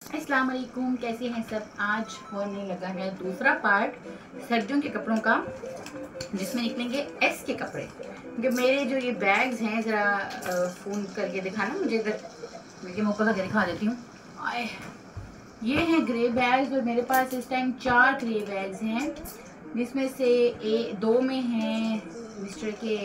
अस्सलाम वालेकुम, कैसे हैं सब। आज होने लगा है दूसरा पार्ट सर्दियों के कपड़ों का, जिसमें निकलेंगे एस के कपड़े। क्योंकि मेरे जो ये बैग्स हैं, ज़रा फ़ोन करके दिखाना मुझे, इधर मेरे मुँह पर दिखा देती हूँ। आए, ये हैं ग्रे बैग्स और मेरे पास इस टाइम 4 ग्रे बैग्स हैं, जिसमें से 2 में हैं मिस्टर के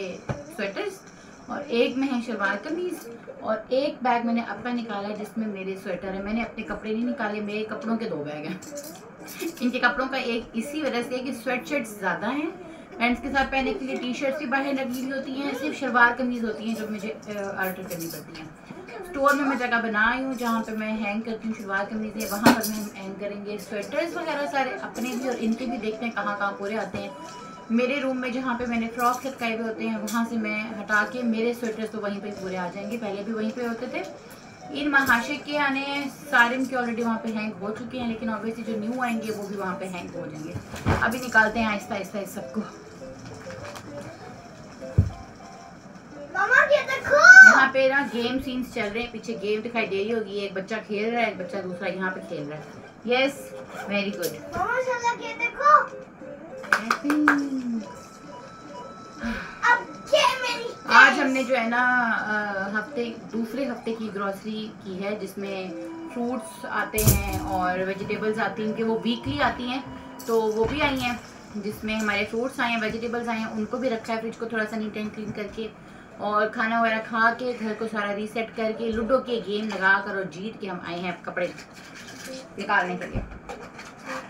स्वेटर्स और एक में है शलवार कमीज़ और एक बैग मैंने अपना निकाला है जिसमें मेरे स्वेटर है। मैंने अपने कपड़े नहीं निकाले, मेरे कपड़ों के 2 बैग हैं। इनके कपड़ों का एक इसी वजह से कि स्वेट शर्ट्स ज़्यादा हैं, पैंट्स के साथ पहनने के लिए टी शर्ट्स भी बाहर लगी हुई होती हैं, सिर्फ शलवार कमीज़ होती हैं जो मुझे अल्टर करनी पड़ती हैं। स्टोर में मैं जगह बनाई हूँ जहाँ पे मैं हैंग करती हूँ शलवार कमीज़ें, वहाँ पर हम हैंग करेंगे स्वेटर्स वगैरह सारे अपने भी और इनके भी। देखते हैं कहाँ कहाँ पूरे आते हैं। मेरे रूम में जहाँ पे मैंने फ्रॉक लटकाए हुए होते हैं वहाँ से मैं हटा के मेरे स्वेटर्स तो वहीं पे पूरे आ जाएंगे, पहले भी वहीं पे होते थे। इन महाशे के आने सारे के ऑलरेडी वहाँ पे हैंग हो चुके हैं, लेकिन ऑब्वियसली जो न्यू आएंगे वो भी वहाँ पे हैंग हो जाएंगे। अभी निकालते हैं आहिस्ता आहिस्ता इस सबको। यहाँ पे ना गेम सीन्स चल रहे हैं, पीछे गेम दिखाई दे रही होगी। एक बच्चा खेल रहा है, एक बच्चा दूसरा यहाँ पे खेल रहा है। Yes, very good. आज हमने जो है ना दूसरे हफ्ते की ग्रोसरी की है, जिसमें फ्रूट्स आते हैं और वेजिटेबल्स आती हैं कि वो वीकली आती हैं, तो वो भी आई हैं, जिसमें हमारे फ्रूट्स आए हैं, वेजिटेबल्स आए हैं, उनको भी रखा है फ्रिज को थोड़ा सा नीट एंड क्लीन करके, और खाना वगैरह खा के घर को सारा रीसेट करके लूडो के गेम लगा कर और जीत के हम आए हैं कपड़े निकालने के लिए।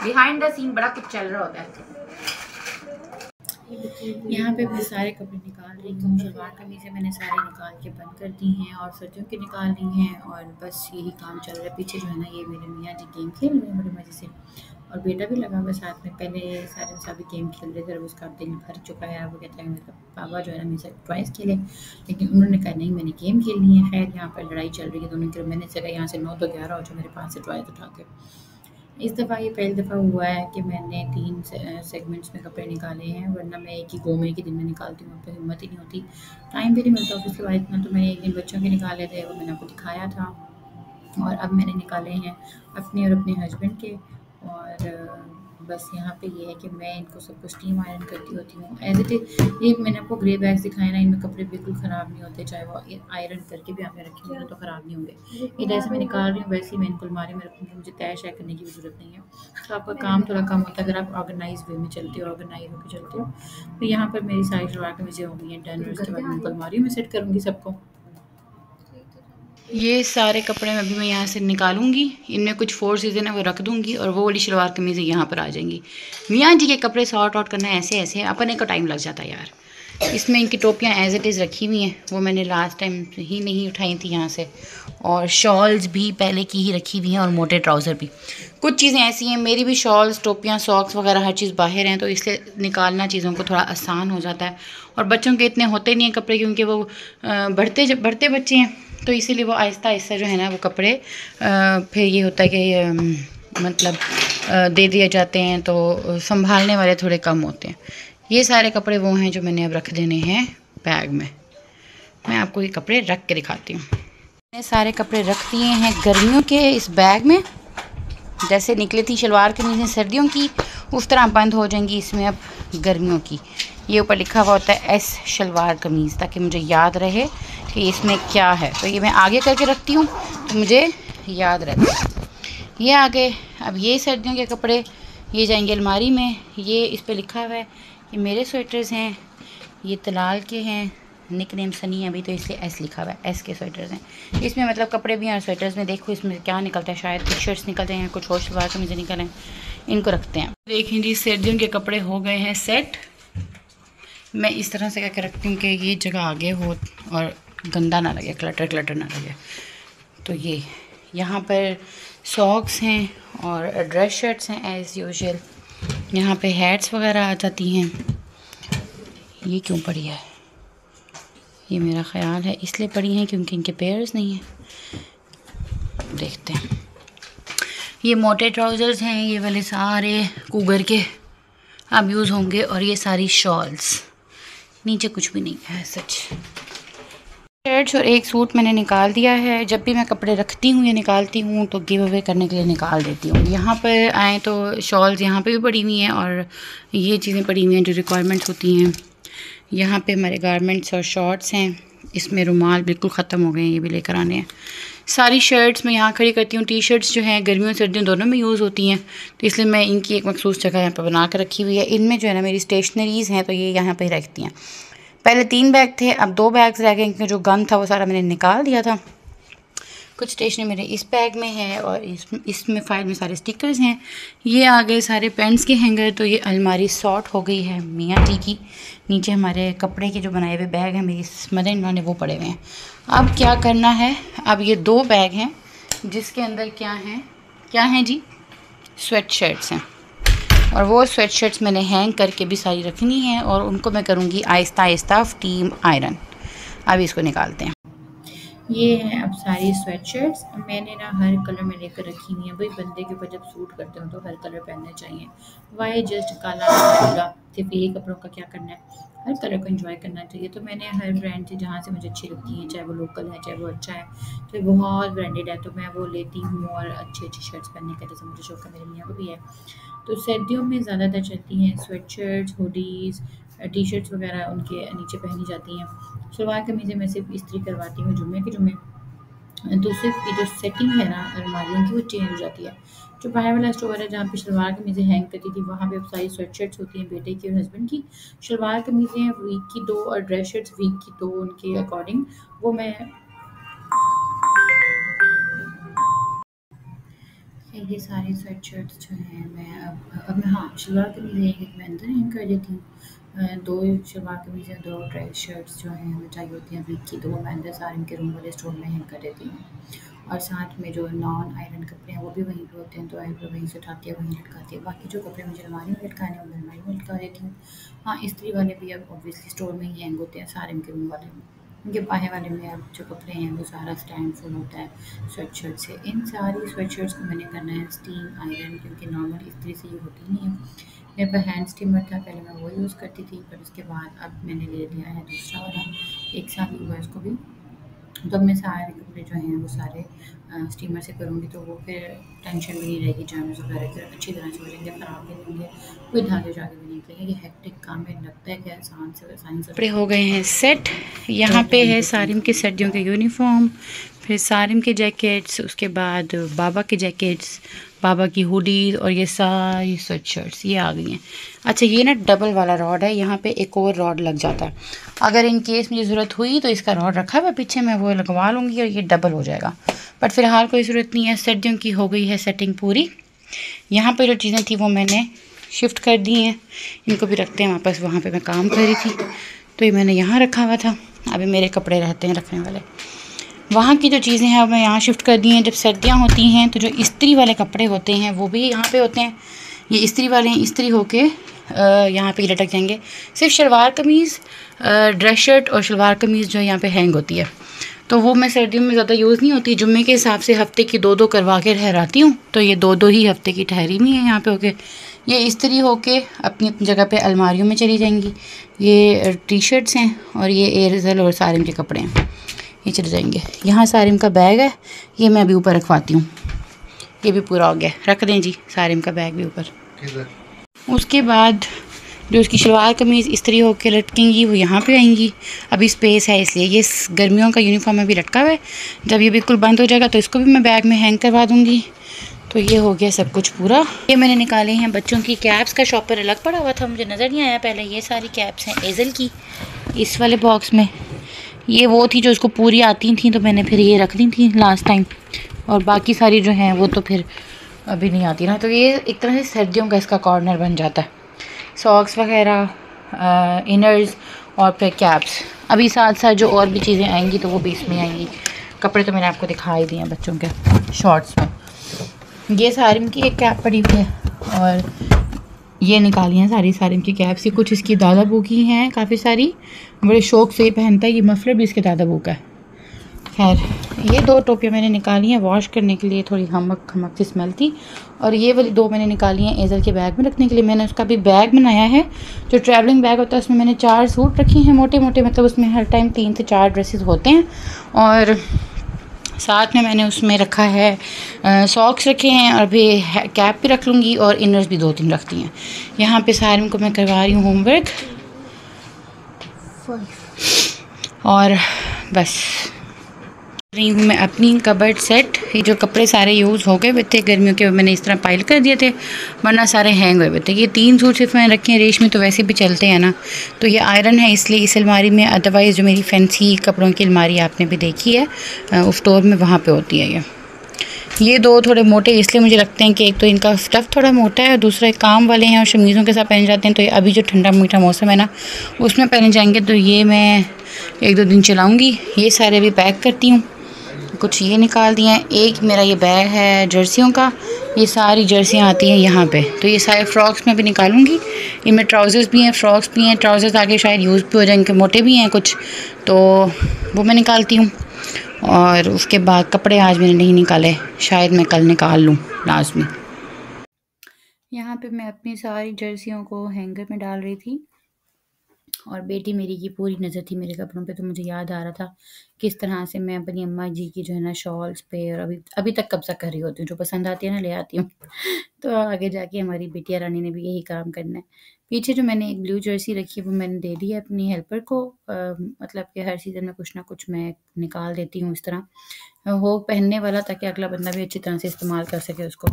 बिहाइंड द सीन बड़ा कुछ चल रहा होता है। यहाँ पे मैं सारे कपड़े निकाल रही हूँ। शलवार कमीज़ें मैंने सारी निकाल के बंद कर दी हैं और सर्दियों की निकाल ली हैं, और बस यही काम चल रहा है। पीछे जो है ना ये मेरे मियाँ जी गेम खेल रहे हैं बड़े मज़े से, और बेटा भी लगा हुआ साथ में। पहले सारे सभी गेम खेल रहे थे और उसका दिल भर चुका है। वो कहता है मेरा पापा जो है ना मेरे साथ टॉयज़ खेले, लेकिन उन्होंने कहा नहीं मैंने गेम खेलनी है। खैर यहाँ पर लड़ाई चल रही है दोनों की। मैंने से कहा यहाँ से 9 तो 11 हो जाओ मेरे पास से टॉयज़ उठा के। इस दफ़ा ये पहली दफ़ा हुआ है कि मैंने 3 सेगमेंट्स में कपड़े निकाले हैं, वरना मैं एक ही गो में दिन में निकालती हूँ। तो हिम्मत ही नहीं होती, टाइम भी नहीं मिलता ऑफिस के बाद इतना। तो मैंने एक दिन बच्चों के निकाले थे, वो मैंने आपको दिखाया था, और अब मैंने निकाले हैं अपने और अपने हस्बैंड के। और बस यहाँ पे ये है कि मैं इनको सब कुछ स्टीम आयरन करती होती हूँ एज इट इज़। ये मैंने आपको ग्रे बैग्स दिखाए ना, इनमें कपड़े बिल्कुल ख़राब नहीं होते, चाहे वो आयरन करके भी आपने रखे होंगे तो ख़राब नहीं होंगे। ये जैसे मैं निकाल रही हूँ वैसे ही मैं इनको अलमारी में रखूँगी, मुझे तय शय करने की भी ज़रूरत नहीं है। तो आपका काम थोड़ा कम होता है अगर आप ऑर्गेनाइज वे में चलते हो, ऑर्गेनाइज होकर चलते हो। तो यहाँ पर मेरी सारी शलवार कमीज़ें हो गई हैं डन, और उसके बाद मैं अलमारी में सेट करूँगी सबको। ये सारे कपड़े अभी मैं यहाँ से निकालूंगी, इनमें कुछ 4 सीज़न है वो रख दूंगी, और वो वाली शलवार कमीज़ें यहाँ पर आ जाएंगी। मियाँ जी के कपड़े सॉर्ट आउट करना ऐसे ऐसे अपने को टाइम लग जाता है यार। इसमें इनकी टोपियाँ एज इट इज़ रखी हुई हैं, वो मैंने लास्ट टाइम ही नहीं उठाई थी यहाँ से, और शॉल्स भी पहले की ही रखी हुई हैं, और मोटे ट्राउज़र भी। कुछ चीज़ें ऐसी हैं, मेरी भी शॉल्स, टोपियाँ, सॉक्स वगैरह हर चीज़ बाहर हैं, तो इसलिए निकालना चीज़ों को थोड़ा आसान हो जाता है। और बच्चों के इतने होते नहीं हैं कपड़े, क्योंकि वो बढ़ते बच्चे हैं, तो इसीलिए वो आहिस्ता आहिस्ता जो है ना वो कपड़े फिर ये होता है कि मतलब दे दिए जाते हैं, तो संभालने वाले थोड़े कम होते हैं। ये सारे कपड़े वो हैं जो मैंने अब रख देने हैं बैग में। मैं आपको ये कपड़े रख के दिखाती हूँ। मैंने सारे कपड़े रख दिए हैं गर्मियों के इस बैग में। जैसे निकली थी शलवार कमीज़ें सर्दियों की, उस तरह बंद हो जाएंगी इसमें अब गर्मियों की। ये ऊपर लिखा हुआ होता है एस शलवार कमीज़, ताकि मुझे याद रहे कि इसमें क्या है। तो ये मैं आगे करके रखती हूँ तो मुझे याद रहता है। ये आगे, अब ये सर्दियों के कपड़े ये जाएंगे अलमारी में। ये इस पर लिखा हुआ है, ये मेरे स्वेटर्स हैं, ये तलाल के हैं, निक नेम सनी है अभी तो इसलिए एस लिखा हुआ है, एस के स्वेटर्स हैं। इसमें मतलब कपड़े भी हैं और स्वेटर्स में। देखो इसमें क्या निकलता है, शायद टी शर्ट्स निकलते हैं, कुछ और शलवार कमीज़ें निकलें, इनको रखते हैं। देखें जी सर्दियों के कपड़े हो गए हैं सेट। मैं इस तरह से करके रखती हूँ कि ये जगह आगे हो और गंदा ना लगे, क्लटर ना लगे। तो ये यहाँ पर सॉक्स हैं और ड्रेस शर्ट्स हैं एज़ यूजुअल। यहाँ पे हैट्स वगैरह आ जाती हैं। ये क्यों पड़ी है, ये मेरा ख्याल है इसलिए पड़ी हैं क्योंकि इनके पेयर्स नहीं हैं। देखते हैं। ये मोटे ट्राउज़र्स हैं, ये वाले सारे कूगर के अब यूज़ होंगे, और ये सारी शॉल्स। नीचे कुछ भी नहीं है सच। शर्ट्स और एक सूट मैंने निकाल दिया है। जब भी मैं कपड़े रखती हूँ या निकालती हूँ तो गिव अवे करने के लिए निकाल देती हूँ। यहाँ पर आए तो शॉल्स यहाँ पे भी पड़ी हुई हैं और ये चीज़ें पड़ी हुई हैं जो रिक्वायरमेंट्स होती हैं। यहाँ पे हमारे गारमेंट्स और शॉर्ट्स हैं। इसमें रुमाल बिल्कुल ख़त्म हो गए हैं, ये भी लेकर आने हैं। सारी शर्ट्स मैं यहाँ खड़ी करती हूँ। टी शर्ट्स जो हैं गर्मियों सर्दियों दोनों में यूज़ होती हैं, तो इसलिए मैं इनकी एक मखसूस जगह यहाँ पर बना कर रखी हुई है। इनमें जो है ना मेरी स्टेशनरीज़ हैं, तो ये यहाँ पर रखती हैं। पहले 3 बैग थे, अब 2 बैग्स रह गए क्योंकि जो गन था वो सारा मैंने निकाल दिया था। कुछ स्टेशनरी मेरे इस बैग में है और इसमें फाइल में सारे स्टिकर्स हैं। ये आ गए सारे पेंट्स के हैंगर। तो ये अलमारी सॉर्ट हो गई है मियाँ जी की। नीचे हमारे कपड़े के जो बनाए हुए बैग हैं मेरी मदर इन लॉ ने, वो पड़े हुए हैं। अब क्या करना है, अब ये 2 बैग हैं जिसके अंदर क्या है जी, स्वेट शर्ट्स हैं। और वो स्वेट शर्ट्स मैंने हैंग करके भी सारी रखनी है और उनको मैं करूँगी आहिस्ता आहिस्ता स्टीम आयरन। अब इसको निकालते हैं। ये है अब सारी स्वेट शर्ट्स। मैंने ना हर कलर में लेकर रखी हुई है। भाई बंदे के ऊपर जब सूट करते हो तो हर कलर पहनने चाहिए। वाई जस्ट काला पीला सिर्फ यही कपड़ों का क्या करना है, हर कलर को एंजॉय करना चाहिए। तो मैंने हर ब्रांड से जहाँ से मुझे अच्छी लगती हैं, चाहे वो लोकल है चाहे वो अच्छा है, तो बहुत ब्रांडेड है तो मैं वो लेती हूँ और अच्छी अच्छी शर्ट्स पहनने का जैसे मुझे शौक है, मेरे मियाँ को भी है। तो सर्दियों में ज़्यादातर चलती हैं sweat shirts, hoodies, T shirts वगैरह उनके नीचे पहनी जाती हैं। सलवार कमीज़ें मैं सिर्फ इस्त्री करवाती हूँ जुम्मे के जुम्मे। तो सिर्फ ये जो सेटिंग है ना अलमारियों की वो चेंज हो जाती है। जो बाहर वाला स्टोर है जहाँ पे शलवार कमीज़ें हैंग करती थी, वहाँ पे अब सारी स्वेट शर्ट्स होती हैं बेटे की और हस्बैंड की। शलवार कमीज़ें वीक की 2 और ड्रेस शर्ट्स वीक की 2 उनके अकॉर्डिंग वो मैं ये सारी स्वेट शर्ट्स जो हैं मैं अब मैं हाँ शलवार कमीज़ें एक मैं अंदर हैंग कर देती हूँ। 2 शलवार कमीज़ें 2 ड्रेस शर्ट्स जो हैं हमें चाहिए होती हैं वीक की 2 मैं अंदर सारे के रूम वाले स्टोर में हैंग कर देती हूँ। और साथ में जो नॉन आयरन कपड़े हैं वो भी वहीं पे होते हैं, तो आयरन पर वहीं से उठाती है वहीं लटकाती है। बाकी जो कपड़े मुझे अलमारी में लटकाने हैं वो अलमारी में लटका देती हूँ। हाँ इस्त्री वाले भी अब ऑब्वियसली स्टोर में ही हैंग होते हैं सारे के रूम वाले में। उनके बाहर वाले में अब जो कपड़े हैं वो सारा स्टैंड फुल होता है स्वेट शर्ट से। इन सारी स्वेट शर्ट्स को मैंने करना है स्टीम आयरन, क्योंकि नॉर्मल इस्त्री से ये होती नहीं है। मेरे पास हैंड स्टीमर था, पहले मैं वो यूज़ करती थी, पर उसके बाद अब मैंने ले लिया है दूसरा वाला, 1 साल ही हुआ है उसको भी। तो अब मैं सारे कपड़े जो हैं वो सारे स्टीमर से करूँगी, तो वो फिर टेंशन भी नहीं रहेगी, जर्म्स वगैरह फिर अच्छी तरह से हो जाएंगे, ख़राब भी नहीं होंगे, कोई धागे जागे भी नहीं निकलेंगे। ये हेक्टिक काम है, लगता है कि आसानी से कपड़े हो गए हैं सेट। यहाँ पे है सारिम के सर्दियों के यूनिफॉर्म, फिर सारिम के जैकेट्स, उसके बाद बाबा के जैकेट्स, बाबा की हुडीज़ और ये सारी स्वेट शर्ट्स ये आ गई हैं। अच्छा ये ना डबल वाला रॉड है, यहाँ पे एक और रॉड लग जाता है। अगर इन केस मुझे ज़रूरत हुई तो इसका रॉड रखा हुआ पीछे, मैं वो लगवा लूँगी और ये डबल हो जाएगा, बट फ़िलहाल कोई ज़रूरत नहीं है। सर्दियों की हो गई है सेटिंग पूरी। यहाँ पे जो चीज़ें थी वो मैंने शिफ्ट कर दी हैं, इनको भी रखते हैं वापस। वहाँ पे मैं काम कर रही थी तो ये मैंने यहाँ रखा हुआ था, अभी मेरे कपड़े रहते हैं रखने वाले। वहाँ की जो चीज़ें हैं मैं यहाँ शिफ्ट कर दी हैं। जब सर्दियाँ होती हैं तो जो इस्त्री वाले कपड़े होते हैं वो भी यहाँ पे होते हैं, ये इस्त्री वाले हैं, इस्त्री होके यहाँ पे लटक जाएंगे। सिर्फ शलवार कमीज़, ड्रेस शर्ट और शलवार कमीज़ जो यहाँ पे हैंग होती है, तो वो मैं सर्दियों में ज़्यादा यूज़ नहीं होती। जुम्मे के हिसाब से हफ़्ते की 2-2 करवा के ठहराती हूँ, तो ये 2-2 ही हफ़्ते की ठहरी हुई है यहाँ पे होके। ये इस्त्री होके अपनी अपनी जगह पे अलमारियों में चली जाएंगी। ये टी शर्ट्स हैं और ये एयरज़ल और सारिम के कपड़े हैं, ये चले जाएंगे। यहाँ सारिम का बैग है, ये मैं अभी ऊपर रखवाती हूँ, ये भी पूरा हो गया, रख दें जी सारिम का बैग भी ऊपर। उसके बाद जो उसकी शलवार कमीज़ इस्त्री होकर लटकेंगी वो यहाँ पे आएंगी। अभी स्पेस है इसलिए ये गर्मियों का यूनिफॉर्म अभी लटका हुआ है, जब ये बिल्कुल बंद हो जाएगा तो इसको भी मैं बैग में हैंग करवा दूँगी। तो ये हो गया सब कुछ पूरा। ये मैंने निकाले हैं बच्चों की कैप्स का शॉपर अलग पड़ा हुआ था, मुझे नज़र नहीं आया पहले। ये सारी कैप्स हैं एज़ल की इस वाले बॉक्स में, ये वो थी जो उसको पूरी आती थी तो मैंने फिर ये रख दी थी लास्ट टाइम, और बाकी सारी जो हैं वो तो फिर अभी नहीं आती ना। तो ये एक तरह से सर्दियों का इसका कॉर्नर बन जाता है, सॉक्स वगैरह, इनर्स और फिर कैप्स। अभी साथ साथ जो और भी चीज़ें आएंगी तो वो भी इसमें आएंगी। कपड़े तो मैंने आपको दिखाई दिए हैं बच्चों के शॉर्ट्स में। ये सारिम की एक कैप पड़ी हुई है और ये निकाली हैं सारी सारिम की कैप्स। ये कुछ इसकी दादा बू की हैं, काफ़ी सारी, बड़े शौक़ से ये पहनता है। ये मफलर भी इसके दादा बू का है, खैर ये 2 टोपियाँ मैंने निकाली हैं वॉश करने के लिए, थोड़ी हमक सी स्मेल थी। और ये वाली 2 मैंने निकाली हैं एज़ल के बैग में रखने के लिए। मैंने उसका भी बैग बनाया है, जो ट्रैवलिंग बैग होता है। उसमें मैंने 4 सूट रखे हैं मोटे मोटे, मतलब उसमें हर टाइम 3 से 4 ड्रेसेस होते हैं। और साथ में मैंने उसमें रखा है सॉक्स रखे हैं, और भी कैप भी रख लूँगी, और इनर्स भी 2-3 रखती हैं। यहाँ पे सारिम को मैं करवा रही हूँ होमवर्क, और बस रही हूँ मैं अपनी कबर्ड सेट। ये जो कपड़े सारे यूज़ हो गए हुए थे गर्मियों के, मैंने इस तरह पाइल कर दिए थे, वरना सारे हैंग हुए हुए थे। ये 3 सूट सिर्फ मैंने रखे हैं, रेशमी तो वैसे भी चलते हैं ना, तो ये आयरन है इसलिए इस अलमारी में। अदरवाइज़ जो मेरी फैंसी कपड़ों की अलमारी आपने भी देखी है उस स्टोर में, वहाँ पर होती है। ये 2 थोड़े मोटे इसलिए मुझे लगते हैं कि एक तो इनका स्टफ़ थोड़ा मोटा है, और दूसरा काम वाले हैं और शमीज़ों के साथ पहने जाते हैं। तो ये अभी जो ठंडा मीठा मौसम है ना, उसमें पहने जाएंगे, तो ये मैं 1-2 दिन चलाऊँगी। ये सारे भी पैक करती हूँ। कुछ ये निकाल दिए हैं। एक मेरा ये बैग है जर्सियों का, ये सारी जर्सियाँ आती हैं यहाँ पे, तो ये सारे फ्रॉक्स में भी निकालूंगी। इनमें ट्राउज़र्स भी हैं, फ्रॉक्स भी हैं। ट्राउज़र्स आगे शायद यूज़ भी हो जाएंगे, मोटे भी हैं कुछ, तो वो मैं निकालती हूँ। और उसके बाद कपड़े आज मैंने नहीं निकाले, शायद मैं कल निकाल लूँ लाजमी। यहाँ पे मैं अपनी सारी जर्सियों को हैंगर में डाल रही थी, और बेटी मेरी की पूरी नज़र थी मेरे कपड़ों पे, तो मुझे याद आ रहा था किस तरह से मैं अपनी अम्मा जी की जो है ना शॉल्स पे, और अभी तक कब्जा कर रही होती हूँ। जो पसंद आती है ना ले आती हूँ। तो आगे जाके हमारी बिटिया रानी ने भी यही काम करना है। पीछे जो मैंने एक ब्लू जर्सी रखी है वो मैंने दे दी है अपनी हेल्पर को। मतलब कि हर सीज़न में कुछ ना कुछ मैं निकाल देती हूँ इस तरह हो पहनने वाला, ताकि अगला बंदा भी अच्छी तरह से इस्तेमाल कर सके उसको।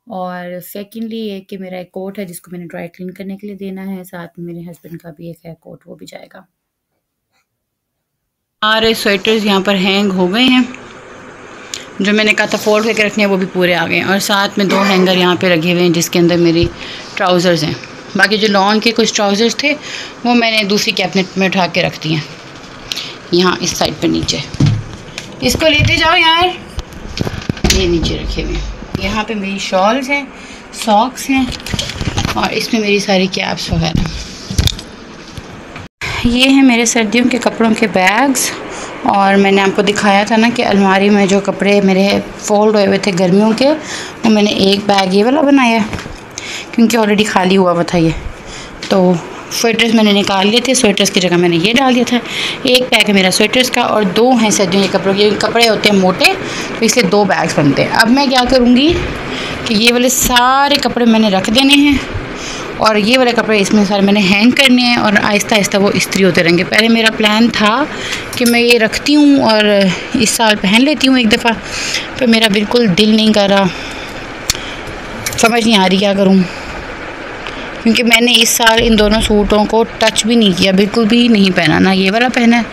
और सेकेंडली ये कि मेरा एक कोट है जिसको मैंने ड्राई क्लीन करने के लिए देना है, साथ में मेरे हस्बैंड का भी एक है कोट, वो भी जाएगा। सारे स्वेटर्स यहाँ पर हैंग हो गए हैं, जो मैंने कहा था फोल्ड करके रखने हैं वो भी पूरे आ गए हैं। और साथ में 2 हैंगर यहाँ पे लगे हुए हैं जिसके अंदर मेरी ट्राउज़र्स हैं। बाकी जो लॉन के कुछ ट्राउज़र्स थे वो मैंने दूसरी कैबिनेट में उठा के रख दिए हैं, यहाँ इस साइड पर नीचे। इसको लेते जाओ यार, ये नीचे रखे हुए हैं। यहाँ पे मेरी शॉल्स हैं, सॉक्स हैं, और इसमें मेरी सारी कैप्स वगैरह। ये हैं मेरे सर्दियों के कपड़ों के बैग्स। और मैंने आपको दिखाया था ना कि अलमारी में जो कपड़े मेरे फोल्ड हुए हुए थे गर्मियों के, वो मैंने एक बैग ये वाला बनाया क्योंकि ऑलरेडी खाली हुआ हुआ था ये। तो स्वेटर्स मैंने निकाल लिए थे, स्वेटर्स की जगह मैंने ये डाल दिया था। एक बैग है मेरा स्वेटर्स का, और 2 हैं सर्दियों के कपड़ों के। कपड़े होते हैं मोटे, तो इसलिए 2 बैग्स बनते हैं। अब मैं क्या करूँगी कि ये वाले सारे कपड़े मैंने रख देने हैं, और ये वाले कपड़े इसमें सारे मैंने हैंग करने हैं, और आहिस्ता आहिस्ता वो इस्त्री होते रहेंगे। पहले मेरा प्लान था कि मैं ये रखती हूँ और इस साल पहन लेती हूँ एक दफ़ा, पर मेरा बिल्कुल दिल नहीं कर रहा, समझ नहीं आ रही क्या करूँ। क्योंकि मैंने इस साल इन दोनों सूटों को टच भी नहीं किया, बिल्कुल भी नहीं पहना, ना ये वाला पहना है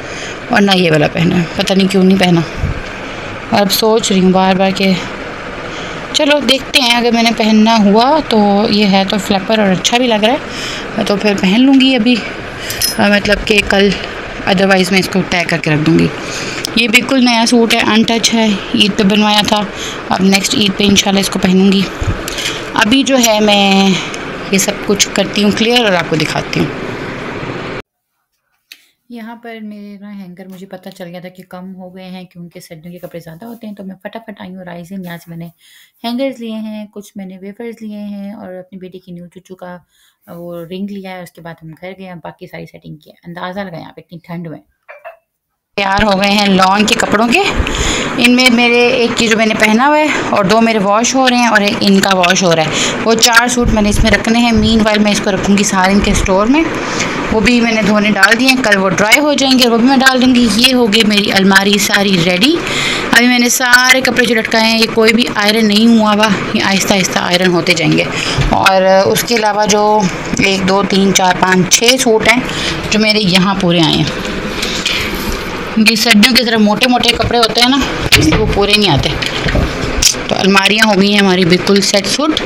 और ना ये वाला पहना है। पता नहीं क्यों नहीं पहना, और अब सोच रही हूँ बार बार कि चलो देखते हैं, अगर मैंने पहनना हुआ तो ये है तो फ्लैपर और अच्छा भी लग रहा है, तो फिर पहन लूँगी अभी, मतलब कि कल। अदरवाइज़ मैं इसको टैग करके रख दूँगी। ये बिल्कुल नया सूट है, अनटच है, ईद पे बनवाया था। अब नेक्स्ट ईद पे इंशाल्लाह इसको पहनूँगी। अभी जो है मैं ये सब कुछ करती हूँ क्लियर, और आपको दिखाती हूँ। यहाँ पर मेरे ना हैंगर मुझे पता चल गया था कि कम हो गए हैं, क्योंकि सर्दियों के कपड़े ज़्यादा होते हैं। तो मैं फटाफट आई हूँ राइजिंग, यहाँ से मैंने हैंगर्स लिए हैं, कुछ मैंने वेफर्स लिए हैं, और अपनी बेटी की न्यू चुचू का वो रिंग लिया है। उसके बाद हम घर गए, बाकी सारी सेटिंग की। अंदाज़ा लगाएं आप इतनी ठंड में। तैयार हो गए हैं लॉन के कपड़ों के। इनमें मेरे एक चीज़ मैंने पहना हुआ है, और 2 मेरे वॉश हो रहे हैं, और एक इनका वॉश हो रहा है। वो 4 सूट मैंने इसमें रखने हैं। मीनवाइल मैं इसको रखूँगी सारिन के स्टोर में, वो भी मैंने धोने डाल दिए हैं, कल वो ड्राई हो जाएंगे और वो भी मैं डाल दूँगी। ये हो गई मेरी अलमारी सारी रेडी। अभी मैंने सारे कपड़े जो लटकाए हैं, ये कोई भी आयरन नहीं हुआ हुआ, ये आहिस्ता आहिस्ता आयरन होते जाएंगे। और उसके अलावा जो 1 2 3 4 5 6 सूट हैं जो मेरे यहाँ पूरे आए हैं, क्योंकि सर्दियों की तरह मोटे मोटे कपड़े होते हैं ना, इसलिए वो पूरे नहीं आते। तो अलमारियाँ हो गई हैं हमारी बिल्कुल सेट सूट।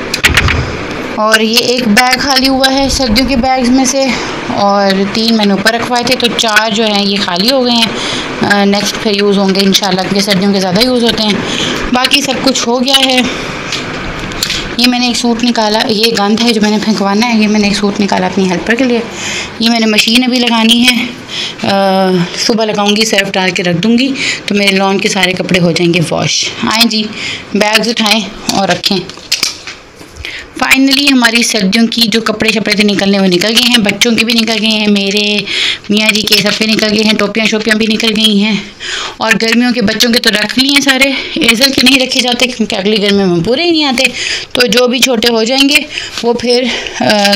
और ये एक बैग खाली हुआ है सर्दियों के बैग्स में से, और 3 मैंने ऊपर रखवाए थे, तो 4 जो हैं ये खाली हो गए हैं। नेक्स्ट फिर यूज़ होंगे इंशाल्लाह, क्योंकि सर्दियों के ज़्यादा यूज़ होते हैं। बाकी सब कुछ हो गया है। ये मैंने एक सूट निकाला, ये गंद है जो मैंने फेंकवाना है, ये मैंने एक सूट निकाला अपनी हेल्पर के लिए। ये मैंने मशीन अभी लगानी है, सुबह लगाऊंगी, सर्फ डाल के रख दूंगी तो मेरे लॉन के सारे कपड़े हो जाएंगे वॉश। आएँ जी, बैग्स उठाएं और रखें। फाइनली हमारी सर्दियों की जो कपड़े शपड़े थे निकलने वो निकल गए हैं, बच्चों के भी निकल गए हैं, मेरे मियाँ जी के सब के निकल गए हैं, टोपियाँ शोपियाँ भी निकल गई हैं। और गर्मियों के बच्चों के तो रख लिए हैं सारे, एजल के नहीं रखे जाते क्योंकि अगली गर्मी में पूरे ही नहीं आते, तो जो भी छोटे हो जाएंगे वो फिर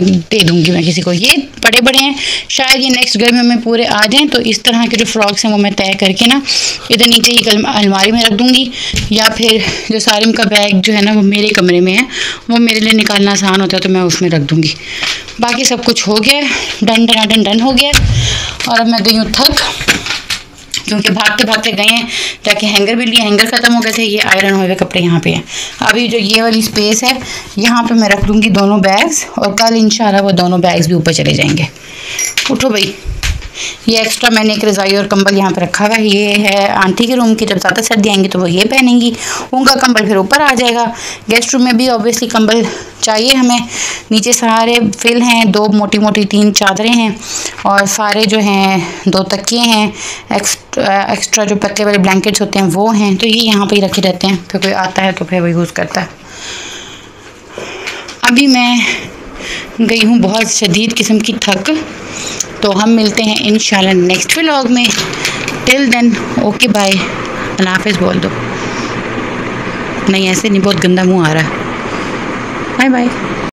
दे दूँगी मैं किसी को। ये बड़े बड़े हैं, शायद ये नेक्स्ट गर्मियों में पूरे आ जाएँ, तो इस तरह के जो फ्रॉक्स हैं वो मैं तय करके ना इधर नीचे ही अलमारी में रख दूँगी, या फिर जो सारिम का बैग जो है ना वो मेरे कमरे में है, वो मेरे लिए निकालना आसान होता है तो मैं उसमें रख दूँगी। बाकी सब कुछ हो गया, डन हो गया। और अब मैं गई हूँ थक, क्योंकि भागते भागते गए हैं, जाके हैंगर भी लिए, हैंगर ख़त्म हो गए थे। ये आयरन हुए हुए कपड़े यहाँ पे हैं। अभी जो ये वाली स्पेस है यहाँ पे मैं रख दूँगी दोनों बैग्स, और कल इंशाल्लाह वो दोनों बैग्स भी ऊपर चले जाएंगे। उठो भाई, ये एक्स्ट्रा मैंने एक रज़ाई और कंबल यहाँ पे रखा हुआ है, ये है आंटी के रूम की, जब ज़्यादा सर्दी आएंगी तो वो ये पहनेंगी, उनका कंबल फिर ऊपर आ जाएगा। गेस्ट रूम में भी ऑब्वियसली कंबल चाहिए हमें, नीचे सारे फिल हैं, 2 मोटी मोटी 3 चादरें हैं, और सारे जो हैं 2 तकिए हैं, एक्स्ट्रा जो पतले वाले ब्लैंकेट्स होते हैं वो हैं, तो ये यहाँ पर ही रखे रहते हैं, फिर कोई आता है तो फिर वो यूज़ करता है। अभी मैं गई हूँ बहुत शदीद किस्म की थक, तो हम मिलते हैं इंशाल्लाह नेक्स्ट व्लॉग में। टिल देन ओके बाय, अल्लाह हाफ़िज़ बोल दो। नहीं ऐसे नहीं, बहुत गंदा मुंह आ रहा है। Bye bye.